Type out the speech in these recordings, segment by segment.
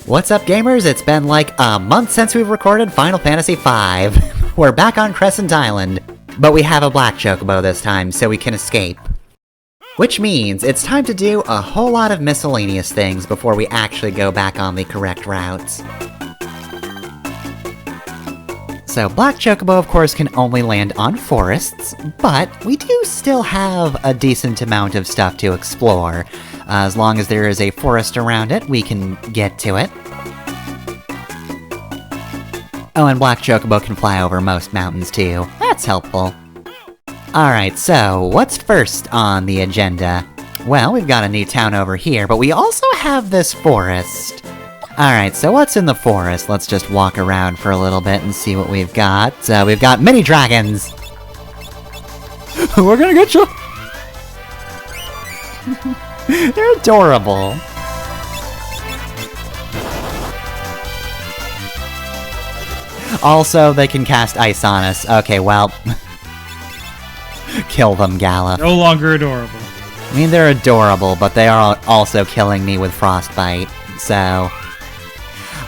What's up, gamers? It's been like a month since we've recorded Final Fantasy V. We're back on Crescent Island, but we have a black chocobo this time, so we can escape. Which means it's time to do a whole lot of miscellaneous things before we actually go back on the correct routes. So Black Chocobo, of course, can only land on forests, but we do still have a decent amount of stuff to explore. As long as there is a forest around it, we can get to it. Oh, and Black Chocobo can fly over most mountains too. That's helpful. Alright, so what's first on the agenda? Well, we've got a new town over here, but we also have this forest. Alright, so what's in the forest? Let's just walk around for a little bit and see what we've got. We've got mini dragons! We're gonna get you! They're adorable. Also, they can cast ice on us. Okay, well... Kill them, Gala. No longer adorable. I mean, they're adorable, but they are also killing me with frostbite, so...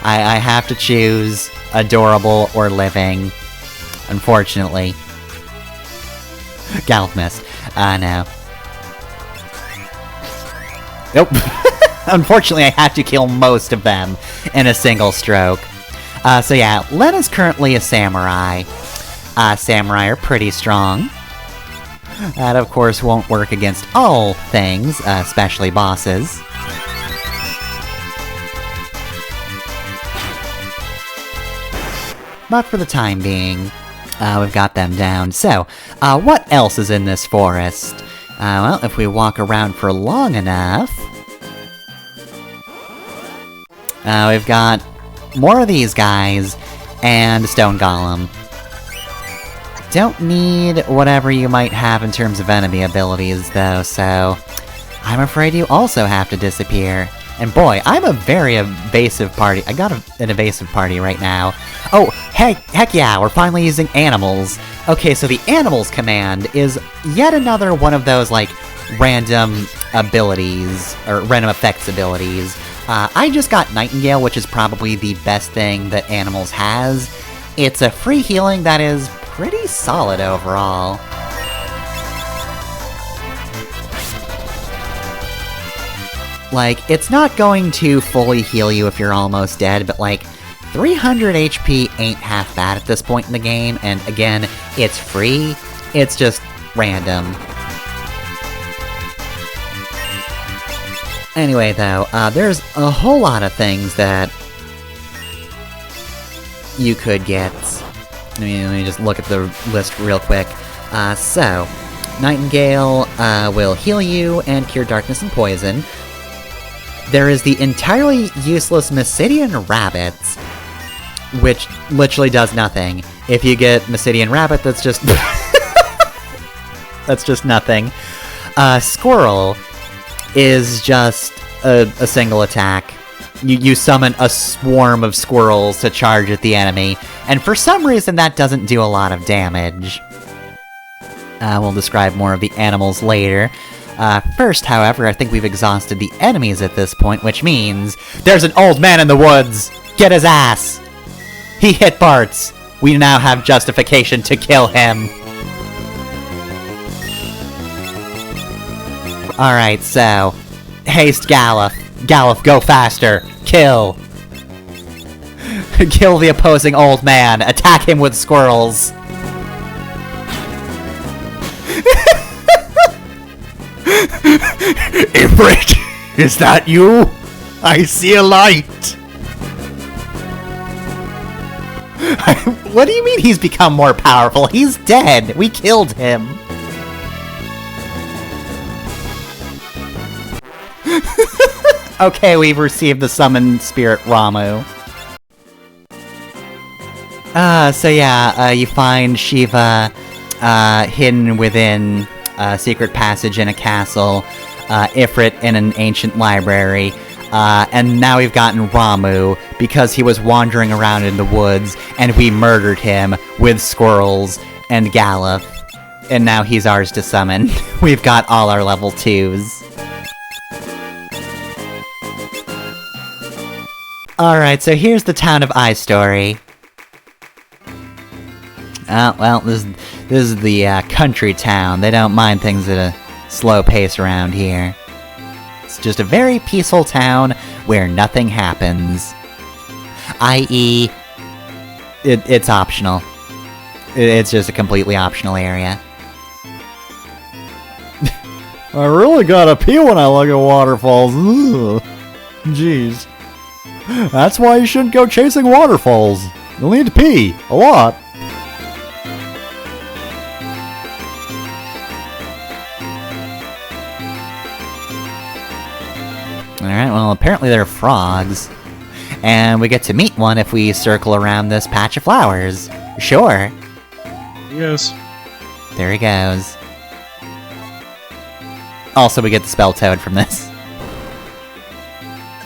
I have to choose adorable or living, unfortunately. Galuf missed. No. Nope. Unfortunately, I have to kill most of them in a single stroke. So yeah, Len is currently a samurai. Samurai are pretty strong. That, of course, won't work against all things, especially bosses. But for the time being, we've got them down. So, what else is in this forest? Well, if we walk around for long enough... we've got more of these guys, and a stone golem. Don't need whatever you might have in terms of enemy abilities, though, so... I'm afraid you also have to disappear. And boy, I'm a very evasive party. I got an evasive party right now. Oh, heck yeah, we're finally using animals. Okay, so the animals command is yet another one of those, like, random abilities, or random effects abilities. I just got Nightingale, which is probably the best thing that animals has. It's a free healing that is pretty solid overall. Like, it's not going to fully heal you if you're almost dead, but like, 300 HP ain't half bad at this point in the game, and again, it's free, it's just random. Anyway, though, there's a whole lot of things that you could get. Let me just look at the list real quick. So, Nightingale will heal you and cure darkness and poison. There is the entirely useless Mysidian Rabbits, which literally does nothing. If you get Mysidian Rabbit, that's just... that's just nothing. Squirrel is just a single attack. You summon a swarm of squirrels to charge at the enemy, and for some reason that doesn't do a lot of damage. We'll describe more of the animals later. First, however, I think we've exhausted the enemies at this point, which means... There's an old man in the woods! Get his ass! He hit Bart's! We now have justification to kill him! Alright, so... Haste Galuf! Galuf, go faster! Kill! Kill the opposing old man! Attack him with squirrels! Ifrit! Is that you? I see a light! What do you mean he's become more powerful? He's dead! We killed him! Okay, we've received the summoned spirit Ramu. So yeah, you find Shiva, hidden within a secret passage in a castle, Ifrit in an ancient library, and now we've gotten Ramu, because he was wandering around in the woods, and we murdered him with squirrels and Galuf, and now he's ours to summon. We've got all our level 2s. Alright, so here's the town of I Story. Well, this is the country town. They don't mind things at a slow pace around here. It's just a very peaceful town where nothing happens. I.e., it's optional. It's just a completely optional area. I really gotta pee when I look at waterfalls. Ugh. Jeez. That's why you shouldn't go chasing waterfalls. You'll need to pee. A lot. Alright, well, apparently they're frogs. And we get to meet one if we circle around this patch of flowers. Sure. Yes. There he goes. Also, we get the spell Toad from this.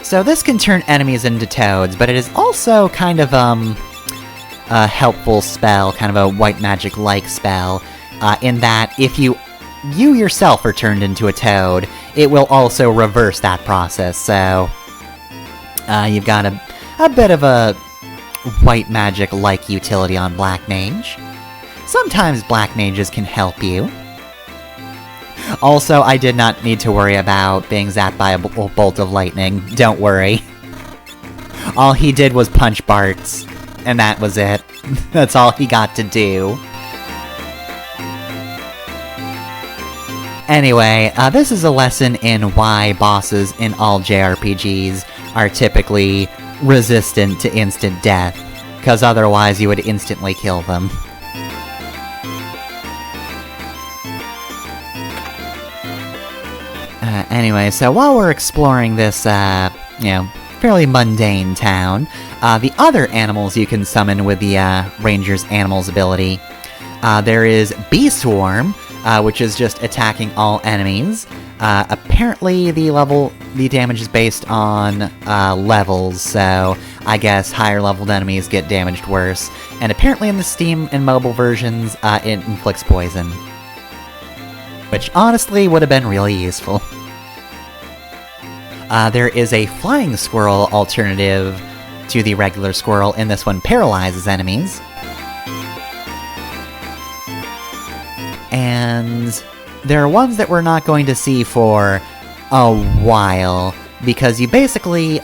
So this can turn enemies into toads, but it is also kind of, a helpful spell, kind of a white magic-like spell, in that if you yourself are turned into a toad, it will also reverse that process, so... you've got a bit of a white magic-like utility on Black Mage. Sometimes Black Mages can help you. Also, I did not need to worry about being zapped by a bolt of lightning. Don't worry. All he did was punch Bart's, and that was it. That's all he got to do. Anyway, this is a lesson in why bosses in all JRPGs are typically resistant to instant death, because otherwise you would instantly kill them. Anyway, so while we're exploring this, fairly mundane town, the other animals you can summon with the Ranger's Animals ability. There is Bee Swarm, which is just attacking all enemies. Apparently the damage is based on levels, so I guess higher leveled enemies get damaged worse. And apparently in the Steam and mobile versions, it inflicts poison. Which honestly would have been really useful. There is a Flying Squirrel alternative to the regular squirrel, and this one paralyzes enemies. And there are ones that we're not going to see for a while, because you basically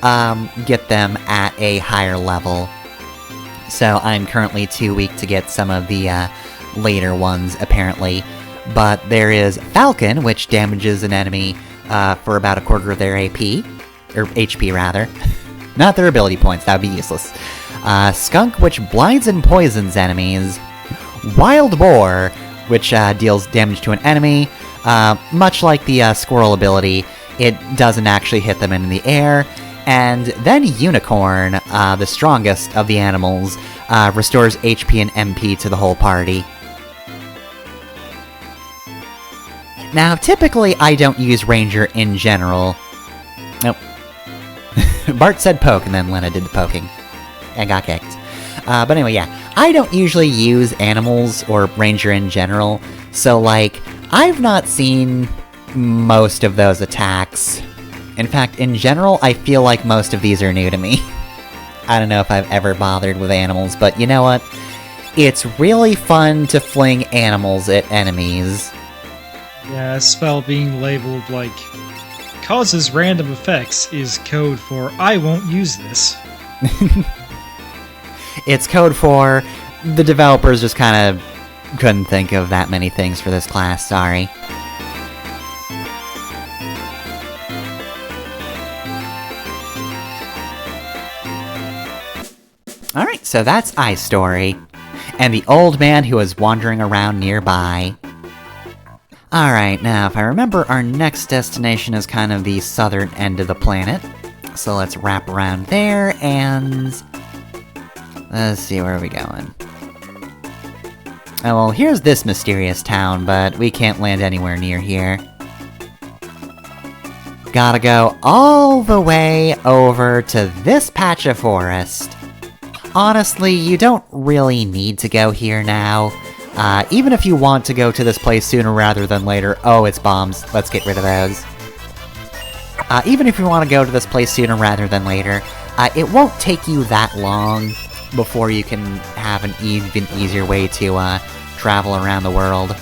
get them at a higher level. So I'm currently too weak to get some of the later ones, apparently. But there is Falcon, which damages an enemy for about a quarter of their AP. Or HP, rather. Not their ability points, that would be useless. Skunk, which blinds and poisons enemies. Wild Boar, which deals damage to an enemy. Much like the Squirrel ability, it doesn't actually hit them in the air. And then Unicorn, the strongest of the animals, restores HP and MP to the whole party. Now, typically I don't use Ranger in general. Nope. Bart said poke, and then Lena did the poking. And got kicked. But anyway, yeah. I don't usually use animals or Ranger in general, so, like, I've not seen most of those attacks. In fact, in general, I feel like most of these are new to me. I don't know if I've ever bothered with animals, but you know what? It's really fun to fling animals at enemies. Yeah, a spell being labeled like causes random effects is code for I won't use this. It's code for the developers just kind of couldn't think of that many things for this class, sorry. Alright, so that's I Story, and the old man who was wandering around nearby. Alright, now if I remember, our next destination is kind of the southern end of the planet. So let's wrap around there, and... let's see, where are we going? Oh, well, here's this mysterious town, but we can't land anywhere near here. Gotta go all the way over to this patch of forest. Honestly, you don't really need to go here now. Even if you want to go to this place sooner rather than later... oh, it's bombs. Let's get rid of those. Even if you want to go to this place sooner rather than later, it won't take you that long before you can have an even easier way to travel around the world.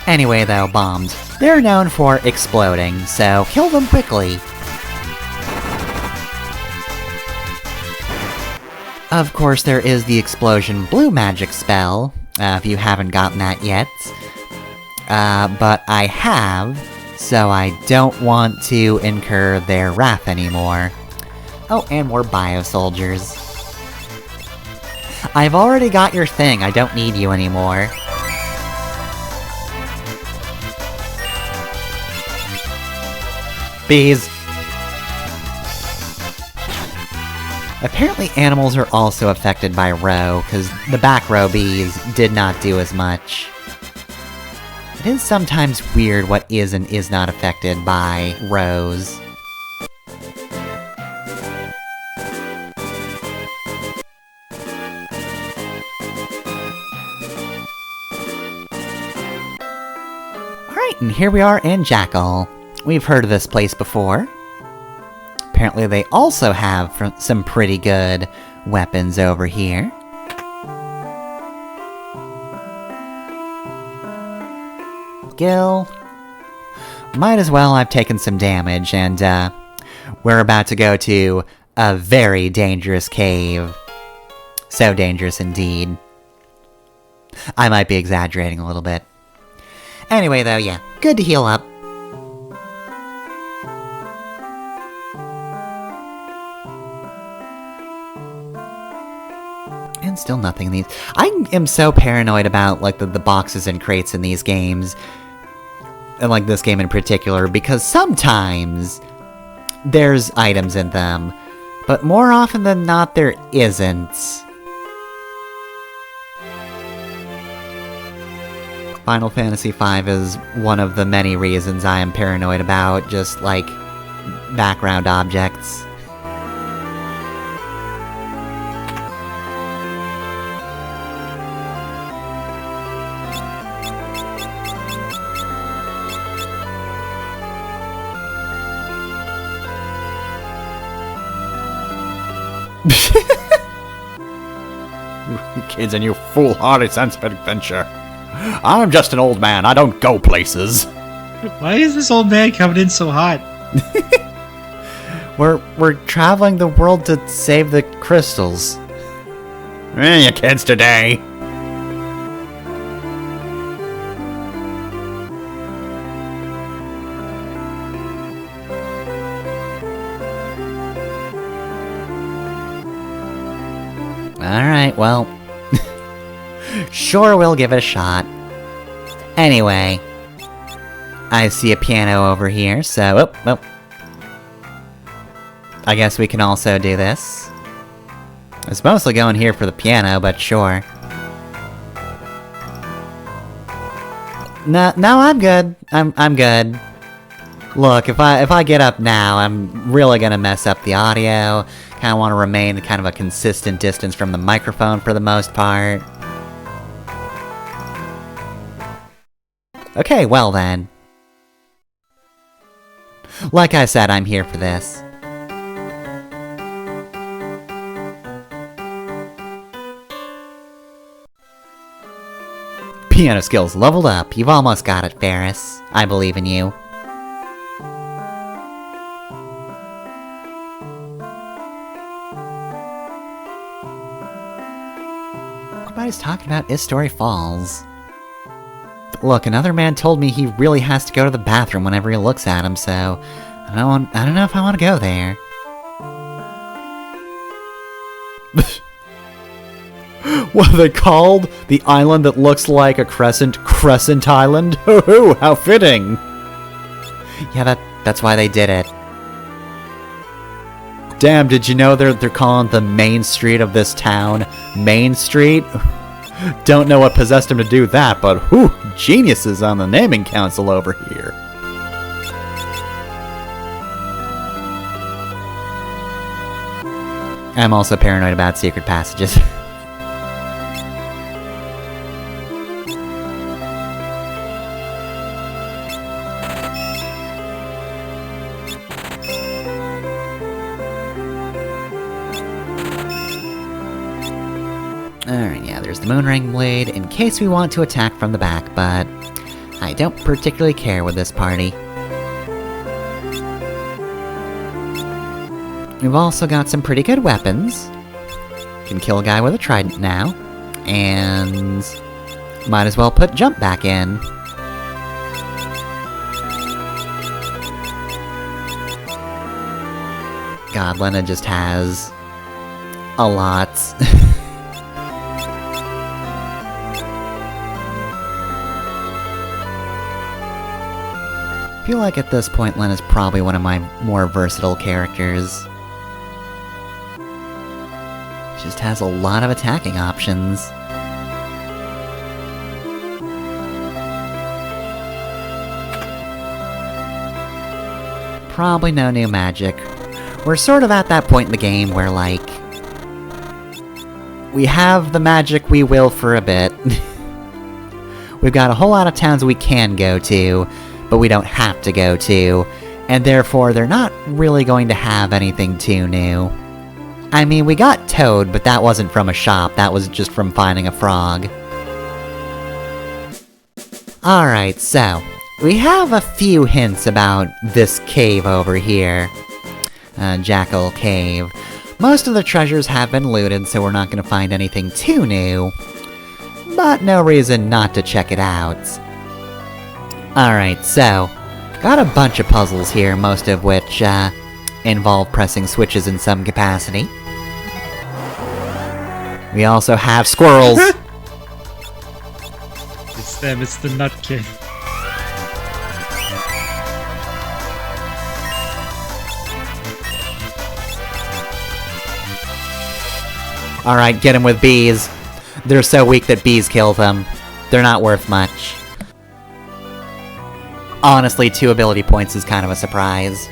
Anyway though, bombs. They're known for exploding, so kill them quickly. Of course, there is the Explosion Blue magic spell, if you haven't gotten that yet. But I have, so I don't want to incur their wrath anymore. Oh, and more bio-soldiers. I've already got your thing, I don't need you anymore. Bees. Apparently animals are also affected by row, because the back row bees did not do as much. It is sometimes weird what is and is not affected by rows. Alright, and here we are in Jackal. We've heard of this place before. Apparently they also have some pretty good weapons over here. Gil. Might as well, I've taken some damage, and we're about to go to a very dangerous cave. So dangerous indeed. I might be exaggerating a little bit. Anyway though, yeah, good to heal up. And still nothing in these. I am so paranoid about, like, the boxes and crates in these games. And, like, this game in particular, because sometimes there's items in them, but more often than not, there isn't. Final Fantasy V is one of the many reasons I am paranoid about, just, like, background objects. You kids and your foolhardy sense of adventure. I'm just an old man, I don't go places. Why is this old man coming in so hot? We're traveling the world to save the crystals. You kids today. Alright, well... sure, we'll give it a shot. Anyway... I see a piano over here, so... Oh. I guess we can also do this. I was mostly going here for the piano, but sure. No, I'm good. I'm good. Look, if I get up now, I'm really gonna mess up the audio. Kinda wanna remain at kind of a consistent distance from the microphone for the most part. Okay, well then. Like I said, I'm here for this. Piano skills leveled up. You've almost got it, Ferris. I believe in you. Everybody's talking about Story Falls. Look, another man told me he really has to go to the bathroom whenever he looks at him, so I don't know if I want to go there. What are they called? The island that looks like a crescent island? Hoo-hoo, how fitting! Yeah, that's why they did it. Damn, did you know they're calling the main street of this town Main Street? Don't know what possessed him to do that, but whew, geniuses on the naming council over here. I'm also paranoid about secret passages. Alright, yeah, there's the Moonring Blade in case we want to attack from the back, but I don't particularly care with this party. We've also got some pretty good weapons. Can kill a guy with a trident now. And might as well put jump back in. God, Lena just has a lot. I feel like at this point Lena's probably one of my more versatile characters. Just has a lot of attacking options. Probably no new magic. We're sort of at that point in the game where, like, we have the magic we will for a bit. We've got a whole lot of towns we can go to, but we don't have to go to, and therefore they're not really going to have anything too new. I mean, we got Toad, but that wasn't from a shop, that was just from finding a frog. Alright, so, we have a few hints about this cave over here. Jackal Cave. Most of the treasures have been looted, so we're not gonna find anything too new. But no reason not to check it out. Alright, so, got a bunch of puzzles here, most of which, involve pressing switches in some capacity. We also have squirrels! It's them, it's the Nut King. Alright, get him with bees. They're so weak that bees kill them. They're not worth much. Honestly, 2 ability points is kind of a surprise.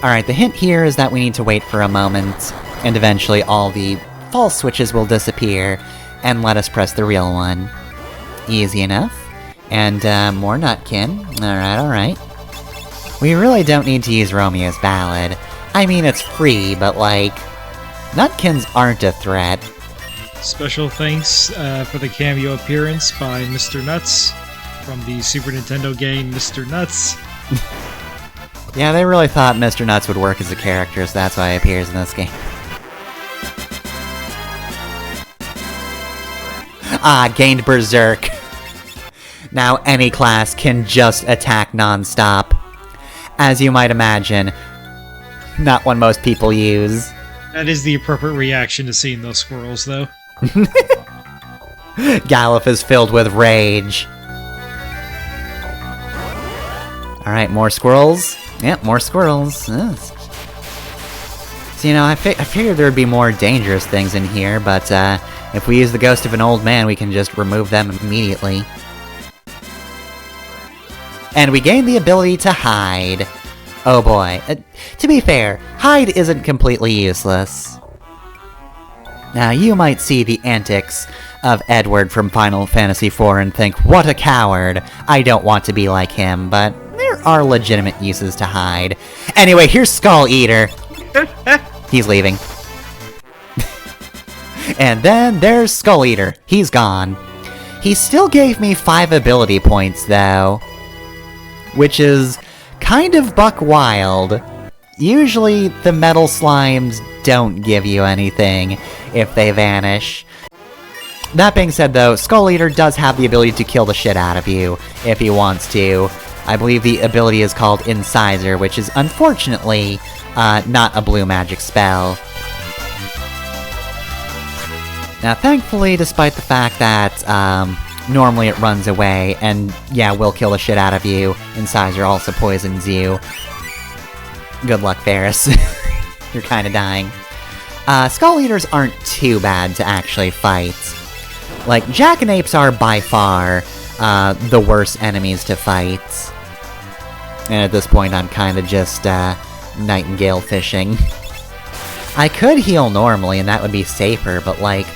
Alright, the hint here is that we need to wait for a moment, and eventually all the false switches will disappear, and let us press the real one. Easy enough. And, more Nutkin. Alright. We really don't need to use Romeo's Ballad. I mean, it's free, but like, Nutkins aren't a threat. Special thanks for the cameo appearance by Mr. Nuts from the Super Nintendo game Mr. Nuts. Yeah, they really thought Mr. Nuts would work as a character, so that's why he appears in this game. Ah, gained Berserk. Now any class can just attack non-stop. As you might imagine, not one most people use. That is the appropriate reaction to seeing those squirrels, though. Galuf is filled with rage. Alright, more squirrels. Yep, more squirrels. So, you know, I figured there would be more dangerous things in here, but, if we use the ghost of an old man, we can just remove them immediately. And we gain the ability to hide. Oh boy. To be fair, hide isn't completely useless. Now, you might see the antics of Edward from Final Fantasy IV and think, what a coward! I don't want to be like him, but there are legitimate uses to hide. Anyway, here's Skull Eater. He's leaving. And then there's Skull Eater. He's gone. He still gave me 5 ability points, though. Which is kind of buck wild. Usually, the metal slimes don't give you anything if they vanish. That being said, though, Skull Eater does have the ability to kill the shit out of you, if he wants to. I believe the ability is called Incisor, which is unfortunately not a blue magic spell. Now, thankfully, despite the fact that normally it runs away, and yeah, will kill the shit out of you, Incisor also poisons you. Good luck, Ferris. You're kinda dying. Skull Eaters aren't too bad to actually fight. Like, Jackanapes are by far the worst enemies to fight. And at this point, I'm kinda just Nightingale fishing. I could heal normally, and that would be safer, but like,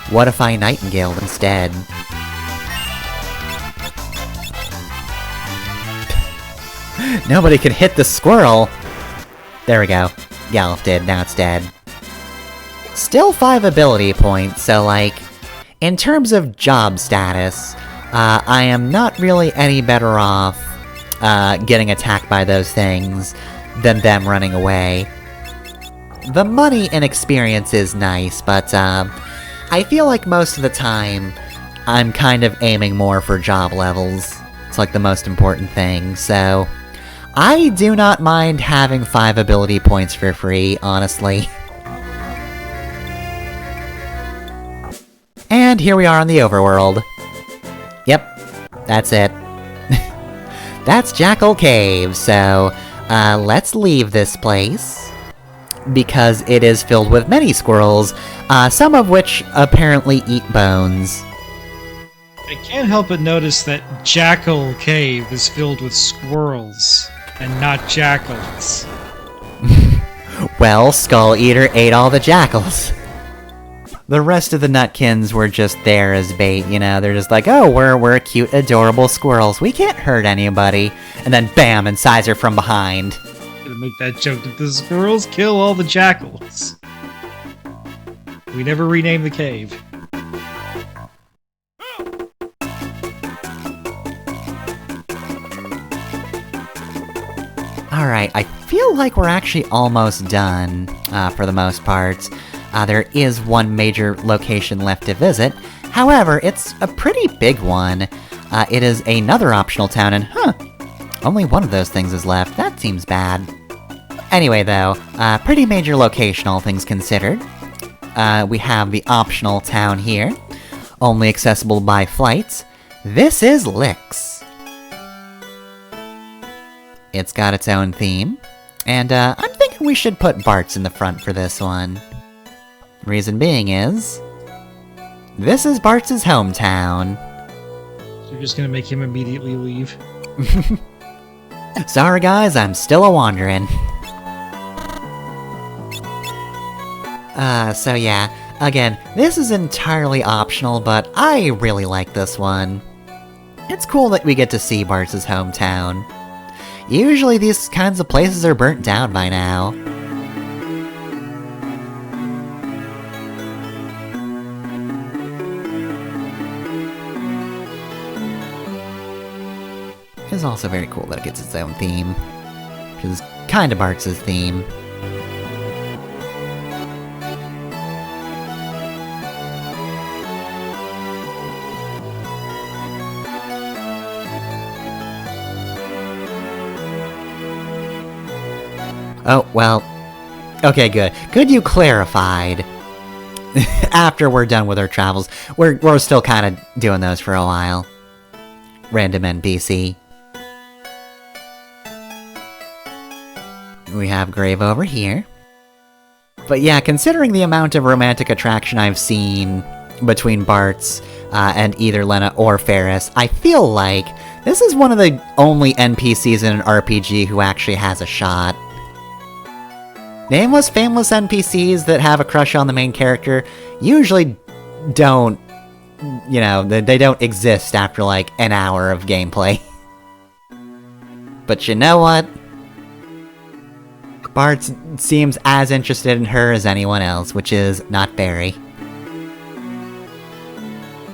what if I Nightingale instead? Nobody could hit the squirrel! There we go. Galuf did, now it's dead. Still 5 ability points, so like, In terms of job status, I am not really any better off getting attacked by those things than them running away. The money and experience is nice, but I feel like most of the time I'm kind of aiming more for job levels. It's like the most important thing, so I do not mind having 5 ability points for free, honestly. And here we are on the overworld. Yep, that's it. That's Jackal Cave, so let's leave this place, because it is filled with many squirrels, some of which apparently eat bones. I can't help but notice that Jackal Cave is filled with squirrels, and not jackals. Well, Skull Eater ate all the jackals. The rest of the Nutkins were just there as bait, you know, they're just like, oh, we're cute, adorable squirrels, we can't hurt anybody. And then bam, incisor from behind. Gonna make that joke that the squirrels kill all the jackals. We never renamed the cave. Alright, I feel like we're actually almost done, for the most part. There is one major location left to visit. However, it's a pretty big one. It is another optional town, and only one of those things is left. That seems bad. Anyway, though, pretty major location, all things considered. We have the optional town here, only accessible by flights. This is Lix. It's got its own theme, and I'm thinking we should put Bart's in the front for this one. Reason being is, this is Bart's hometown. So you're just gonna make him immediately leave? Sorry guys, I'm still a-wandering. So yeah, again, this is entirely optional, but I really like this one. It's cool that we get to see Bart's hometown. Usually these kinds of places are burnt down by now. It's also very cool that it gets its own theme, which is kinda Bart's theme. Oh, well, okay, good. Good you clarified. After we're done with our travels, we're still kinda doing those for a while. Random NPC. We have Grave over here. But yeah, considering the amount of romantic attraction I've seen between Bart's and either Lena or Ferris, I feel like this is one of the only NPCs in an RPG who actually has a shot. Nameless, fameless NPCs that have a crush on the main character usually don't, you know, they don't exist after like an hour of gameplay. But you know what? Bart seems as interested in her as anyone else, which is not very.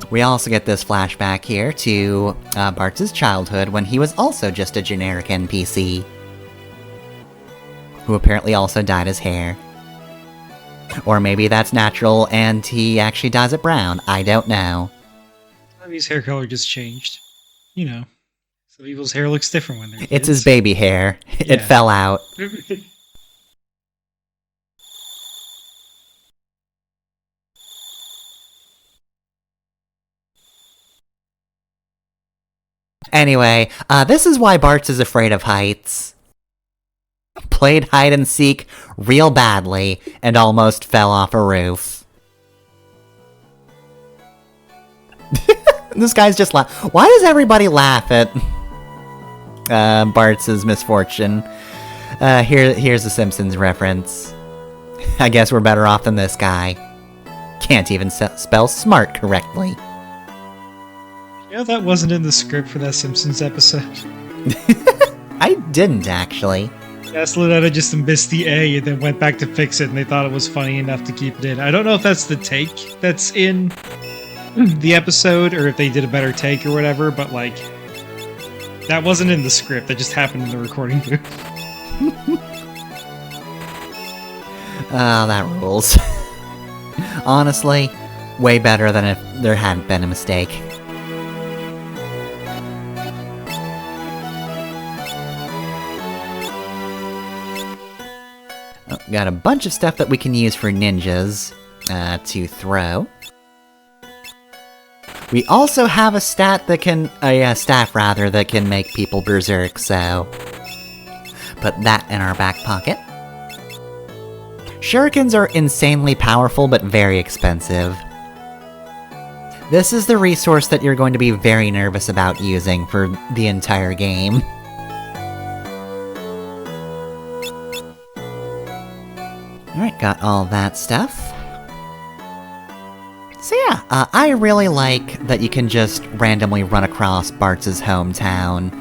We also get this flashback here to Bart's childhood when he was also just a generic NPC. Who apparently also dyed his hair. Or maybe that's natural and he actually dyes it brown, I don't know. His hair color just changed. You know, some people's hair looks different when they're kids. It's his baby hair. It fell out. Anyway, this is why Bart's is afraid of heights. Played hide-and-seek real badly, and almost fell off a roof. This guy's just why does everybody laugh at Bart's misfortune? Here's a Simpsons reference. I guess we're better off than this guy. Can't even spell smart correctly. You know, that wasn't in the script for that Simpsons episode. I didn't, actually. Yes, Lunetta just missed the A and then went back to fix it, and they thought it was funny enough to keep it in. I don't know if that's the take that's in the episode or if they did a better take or whatever, but like that wasn't in the script. That just happened in the recording booth. Oh, that rules. Honestly, way better than if there hadn't been a mistake. Oh, got a bunch of stuff that we can use for ninjas to throw. We also have a staff that can make people berserk, so put that in our back pocket. Shurikens are insanely powerful, but very expensive. This is the resource that you're going to be very nervous about using for the entire game. Alright, got all that stuff. So yeah, I really like that you can just randomly run across Bart's hometown.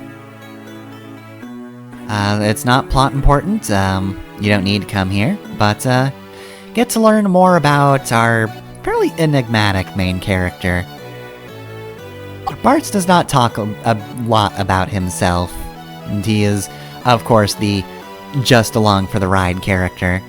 It's not plot important, you don't need to come here, but get to learn more about our fairly enigmatic main character. Bart does not talk a lot about himself, and he is, of course, the just along for the ride character.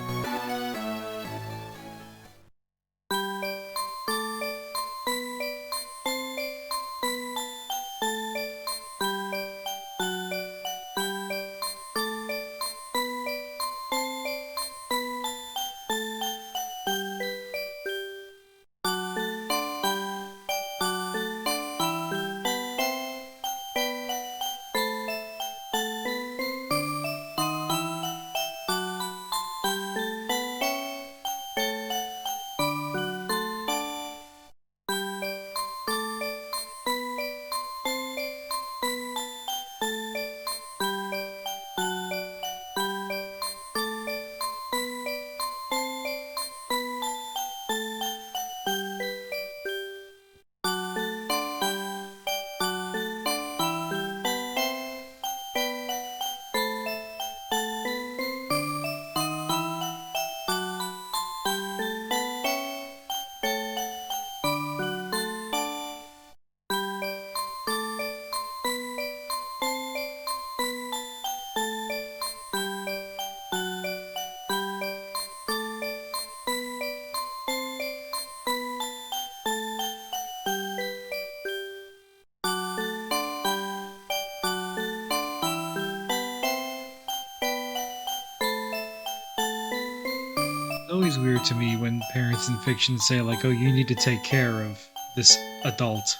It's always weird to me when parents in fiction say, like, oh, you need to take care of this adult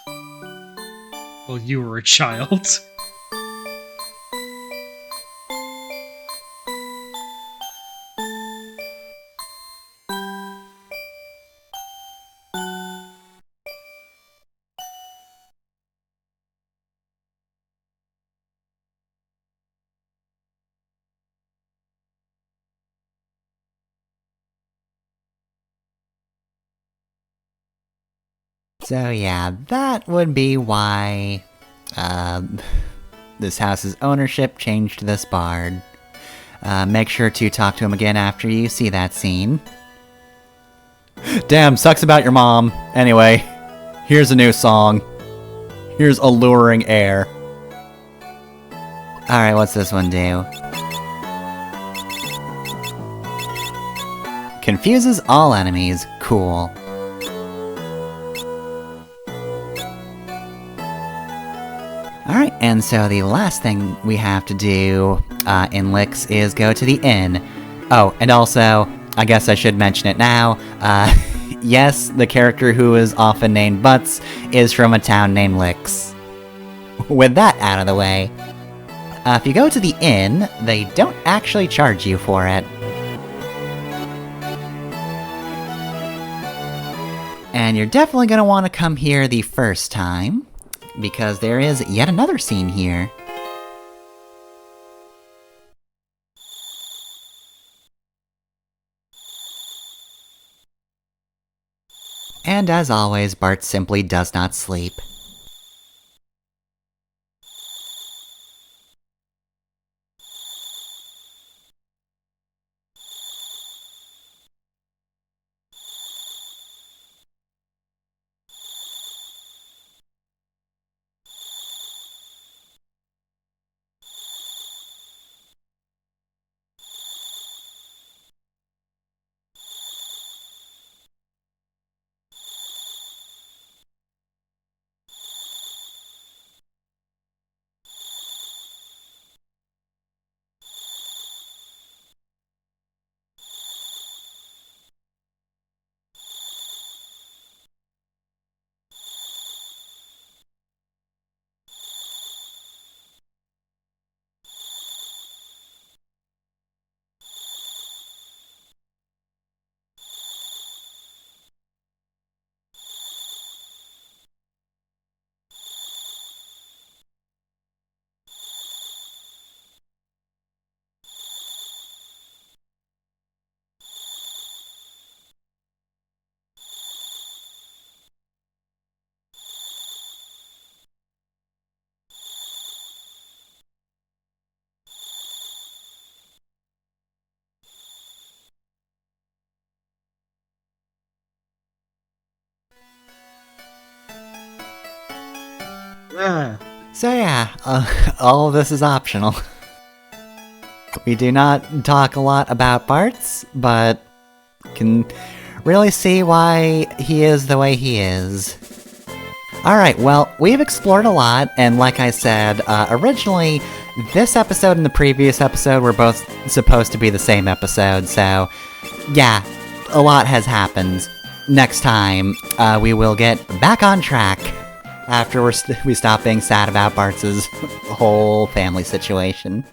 while you were a child. So yeah, that would be why, this house's ownership changed to this bard. Make sure to talk to him again after you see that scene. Damn, sucks about your mom. Anyway, here's a new song. Here's Alluring Air. Alright, what's this one do? Confuses all enemies. Cool. Alright, and so the last thing we have to do in Licks is go to the inn. Oh, and also, I guess I should mention it now, yes, the character who is often named Butts is from a town named Licks. With that out of the way, if you go to the inn, they don't actually charge you for it. And you're definitely going to want to come here the first time, because there is yet another scene here. And as always, Bart simply does not sleep. So yeah, all of this is optional. We do not talk a lot about Bart's, but can really see why he is the way he is. Alright, well, we've explored a lot, and like I said, originally, this episode and the previous episode were both supposed to be the same episode, so yeah, a lot has happened. Next time, we will get back on track after we stop being sad about Bart's whole family situation.